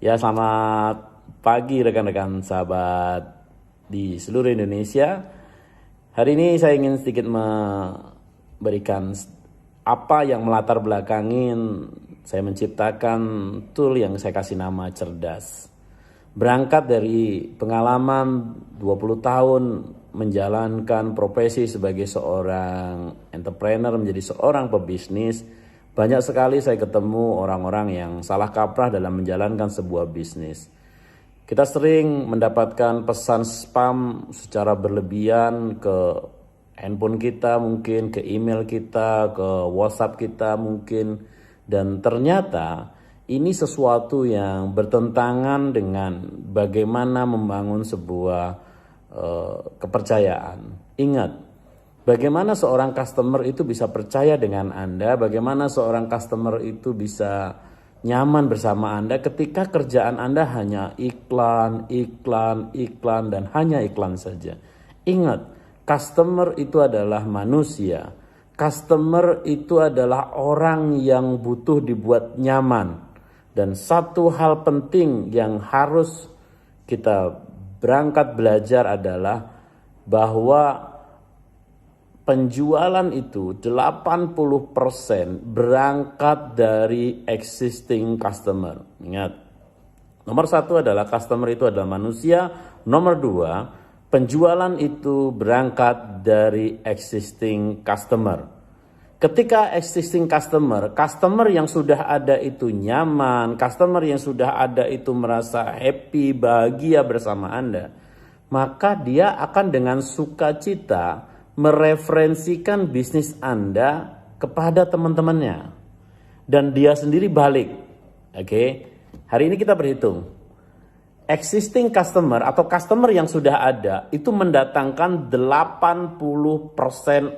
Ya, selamat pagi rekan-rekan sahabat di seluruh Indonesia. Hari ini saya ingin sedikit memberikan apa yang melatar belakangin saya menciptakan tool yang saya kasih nama cerdas. Berangkat dari pengalaman 20 tahun menjalankan profesi sebagai seorang entrepreneur, menjadi seorang pebisnis, banyak sekali saya ketemu orang-orang yang salah kaprah dalam menjalankan sebuah bisnis. Kita sering mendapatkan pesan spam secara berlebihan ke handphone kita mungkin, ke email kita, ke WhatsApp kita mungkin. Dan ternyata ini sesuatu yang bertentangan dengan bagaimana membangun sebuah kepercayaan. Ingat, bagaimana seorang customer itu bisa percaya dengan Anda, bagaimana seorang customer itu bisa nyaman bersama Anda ketika kerjaan Anda hanya iklan, dan hanya iklan saja. Ingat, customer itu adalah manusia. Customer itu adalah orang yang butuh dibuat nyaman. Dan satu hal penting yang harus kita berangkat belajar adalah bahwa penjualan itu 80% berangkat dari existing customer. Ingat, nomor satu adalah customer itu adalah manusia. Nomor dua, penjualan itu berangkat dari existing customer. Ketika existing customer yang sudah ada itu nyaman, customer yang sudah ada itu merasa happy, bahagia bersama Anda, maka dia akan dengan sukacita mereferensikan bisnis Anda kepada teman-temannya. Dan dia sendiri balik. Oke. Hari ini kita berhitung. Existing customer atau customer yang sudah ada itu mendatangkan 80%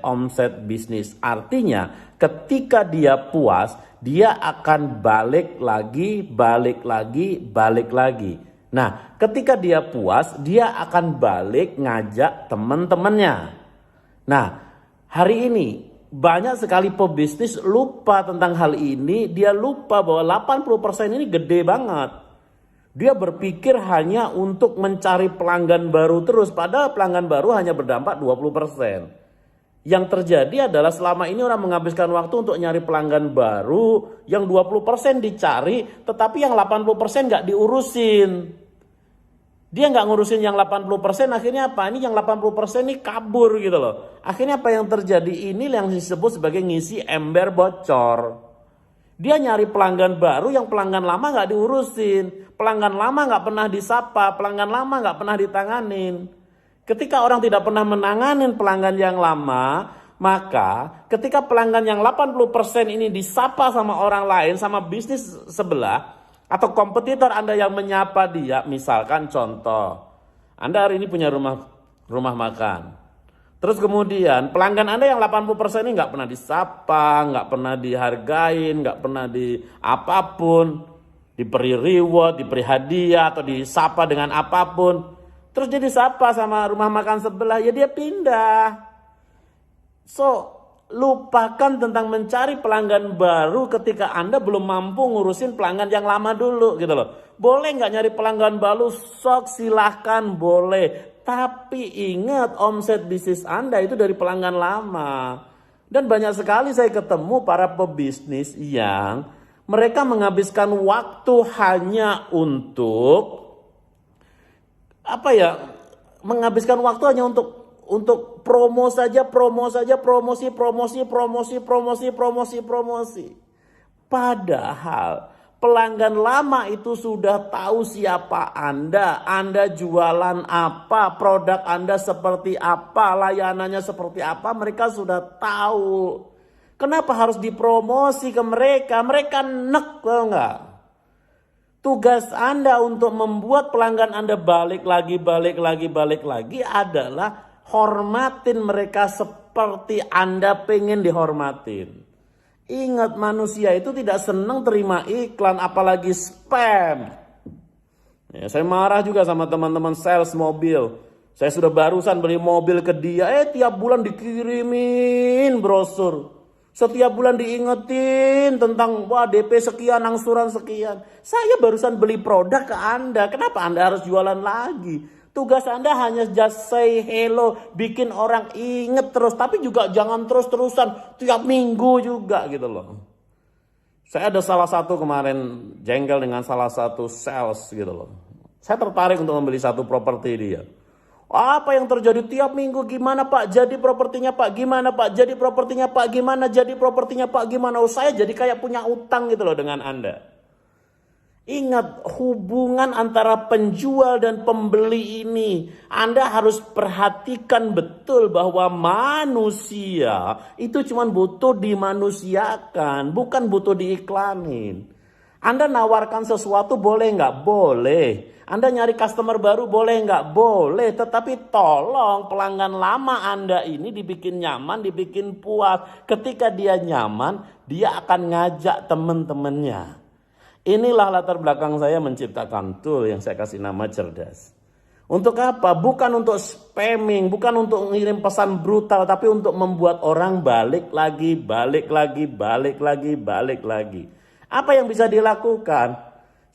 omset bisnis. Artinya ketika dia puas, dia akan balik lagi. Nah, ketika dia puas, dia akan balik ngajak teman-temannya. Nah, hari ini banyak sekali pebisnis lupa tentang hal ini. Dia lupa bahwa 80% ini gede banget. Dia berpikir hanya untuk mencari pelanggan baru terus. Padahal pelanggan baru hanya berdampak 20%. Yang terjadi adalah selama ini orang menghabiskan waktu untuk nyari pelanggan baru. Yang 20% dicari, tetapi yang 80% nggak diurusin. Dia nggak ngurusin yang 80%, akhirnya apa? Ini yang 80% ini kabur gitu loh. Akhirnya apa yang terjadi ini yang disebut sebagai ngisi ember bocor. Dia nyari pelanggan baru, yang pelanggan lama nggak diurusin. Pelanggan lama nggak pernah disapa, pelanggan lama nggak pernah ditanganin. Ketika orang tidak pernah menanganin pelanggan yang lama, maka ketika pelanggan yang 80% ini disapa sama orang lain, sama bisnis sebelah, atau kompetitor Anda yang menyapa dia, misalkan contoh, Anda hari ini punya rumah makan. Terus kemudian pelanggan Anda yang 80% ini nggak pernah disapa, nggak pernah dihargain, nggak pernah di apapun, diberi reward, diberi hadiah, atau disapa dengan apapun. Terus dia disapa sama rumah makan sebelah, ya dia pindah. So, lupakan tentang mencari pelanggan baru ketika Anda belum mampu ngurusin pelanggan yang lama dulu gitu loh. Boleh nggak nyari pelanggan baru? Sok silahkan, boleh. Tapi ingat, omset bisnis Anda itu dari pelanggan lama. Dan banyak sekali saya ketemu para pebisnis yang mereka menghabiskan waktu hanya untuk menghabiskan waktu hanya untuk promosi. Padahal pelanggan lama itu sudah tahu siapa Anda jualan apa, produk Anda seperti apa, layanannya seperti apa, mereka sudah tahu. Kenapa harus dipromosi ke mereka? Mereka nek, tahu nggak? Tugas Anda untuk membuat pelanggan Anda balik lagi adalah hormatin mereka seperti Anda pengen dihormatin. Ingat, manusia itu tidak senang terima iklan, apalagi spam. Ya, saya marah juga sama teman-teman sales mobil. Saya sudah barusan beli mobil ke dia, tiap bulan dikirimin brosur. Setiap bulan diingetin tentang wah DP sekian, angsuran sekian. Saya barusan beli produk ke Anda. Kenapa Anda harus jualan lagi? Tugas Anda hanya just say hello, bikin orang inget terus. Tapi juga jangan terus-terusan tiap minggu juga gitu loh. Saya ada salah satu kemarin jengkel dengan salah satu sales gitu loh. Saya tertarik untuk membeli satu properti dia. Apa yang terjadi tiap minggu? Gimana Pak? Jadi propertinya Pak? Gimana Pak? Jadi propertinya Pak? Gimana? Jadi propertinya Pak? Gimana? Oh, saya jadi kayak punya utang gitu loh dengan Anda. Ingat, hubungan antara penjual dan pembeli ini Anda harus perhatikan betul bahwa manusia itu cuma butuh dimanusiakan, bukan butuh diiklanin. Anda nawarkan sesuatu boleh nggak? Boleh. Anda nyari customer baru boleh nggak? Boleh. Tetapi tolong pelanggan lama Anda ini dibikin nyaman, dibikin puas. Ketika dia nyaman, dia akan ngajak teman-temannya. Inilah latar belakang saya menciptakan tool yang saya kasih nama cerdas. Untuk apa? Bukan untuk spamming, bukan untuk ngirim pesan brutal, tapi untuk membuat orang balik lagi, balik lagi, balik lagi, balik lagi. Apa yang bisa dilakukan?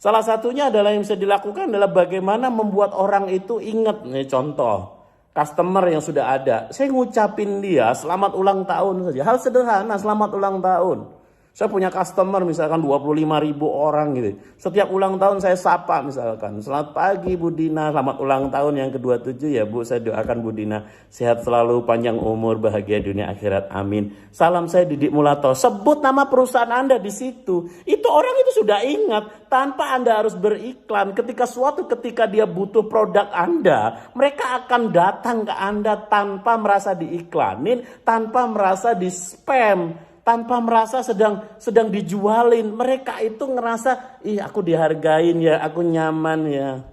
Salah satunya adalah yang bisa dilakukan adalah bagaimana membuat orang itu ingat. Nih contoh, customer yang sudah ada. Saya ngucapin dia selamat ulang tahun saja. Hal sederhana, selamat ulang tahun. Saya punya customer misalkan 25.000 orang gitu. Setiap ulang tahun saya sapa misalkan. Selamat pagi Bu Dina, selamat ulang tahun yang ke-27 ya Bu. Saya doakan Bu Dina sehat selalu, panjang umur, bahagia dunia akhirat. Amin. Salam saya Didik Mulato. Sebut nama perusahaan Anda di situ. Itu orang itu sudah ingat tanpa Anda harus beriklan. Ketika dia butuh produk Anda, mereka akan datang ke Anda tanpa merasa diiklanin, tanpa merasa di-spam. Tanpa merasa sedang dijualin. Mereka itu ngerasa, ih aku dihargain ya, aku nyaman ya.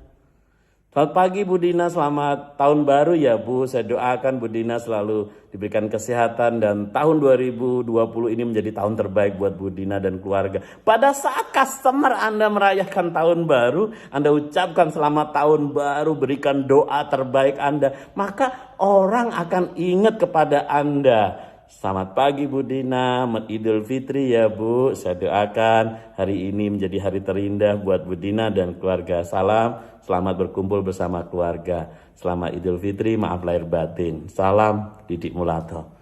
Selamat pagi Bu Dina, selamat tahun baru ya Bu. Saya doakan Bu Dina selalu diberikan kesehatan dan tahun 2020 ini menjadi tahun terbaik buat Bu Dina dan keluarga. Pada saat customer Anda merayakan tahun baru, Anda ucapkan selamat tahun baru, berikan doa terbaik Anda. Maka orang akan ingat kepada Anda. Selamat pagi Bu Dina, Idul Fitri ya Bu. Saya doakan hari ini menjadi hari terindah buat Bu Dina dan keluarga. Salam, selamat berkumpul bersama keluarga. Selamat Idul Fitri, maaf lahir batin. Salam Didik Mulato.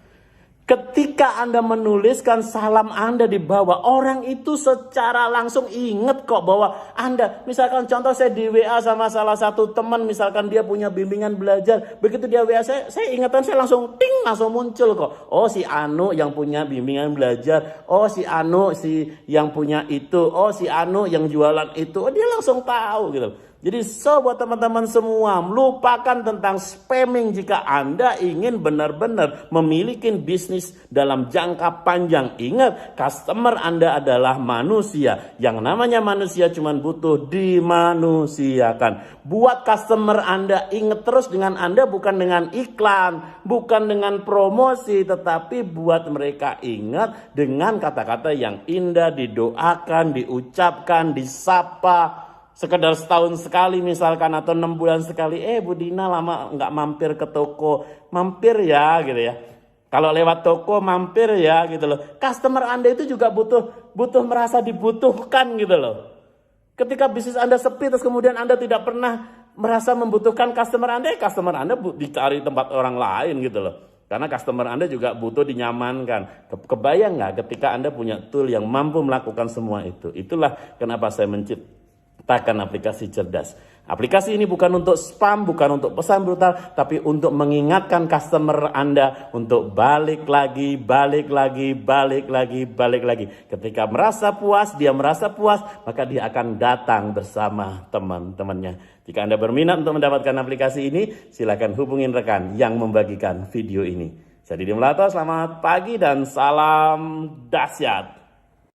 Ketika Anda menuliskan salam Anda di bawah, orang itu secara langsung ingat kok bahwa Anda, misalkan contoh saya di WA sama salah satu teman, misalkan dia punya bimbingan belajar, begitu dia WA saya ingatan saya langsung ting, langsung muncul kok. Oh si Anu yang punya bimbingan belajar, oh si Anu yang punya itu, oh si Anu yang jualan itu, oh dia langsung tahu gitu. Jadi buat teman-teman semua, lupakan tentang spamming jika Anda ingin benar-benar memiliki bisnis dalam jangka panjang. Ingat, customer Anda adalah manusia. Yang namanya manusia cuma butuh dimanusiakan. Buat customer Anda ingat terus dengan Anda bukan dengan iklan, bukan dengan promosi, tetapi buat mereka ingat dengan kata-kata yang indah, didoakan, diucapkan, disapa. Sekedar setahun sekali misalkan atau 6 bulan sekali, Bu Dina lama nggak mampir ke toko, mampir ya gitu ya. Kalau lewat toko mampir ya gitu loh. Customer Anda itu juga butuh merasa dibutuhkan gitu loh. Ketika bisnis Anda sepi terus kemudian Anda tidak pernah merasa membutuhkan customer Anda dicari tempat orang lain gitu loh. Karena customer Anda juga butuh dinyamankan. Kebayang nggak ketika Anda punya tool yang mampu melakukan semua itu? Itulah kenapa saya menciptakan aplikasi cerdas. Aplikasi ini bukan untuk spam, bukan untuk pesan brutal, tapi untuk mengingatkan customer Anda untuk balik lagi. Ketika dia merasa puas, maka dia akan datang bersama teman-temannya. Jika Anda berminat untuk mendapatkan aplikasi ini, silakan hubungin rekan yang membagikan video ini. Saya Didik Mulato, selamat pagi dan salam dahsyat.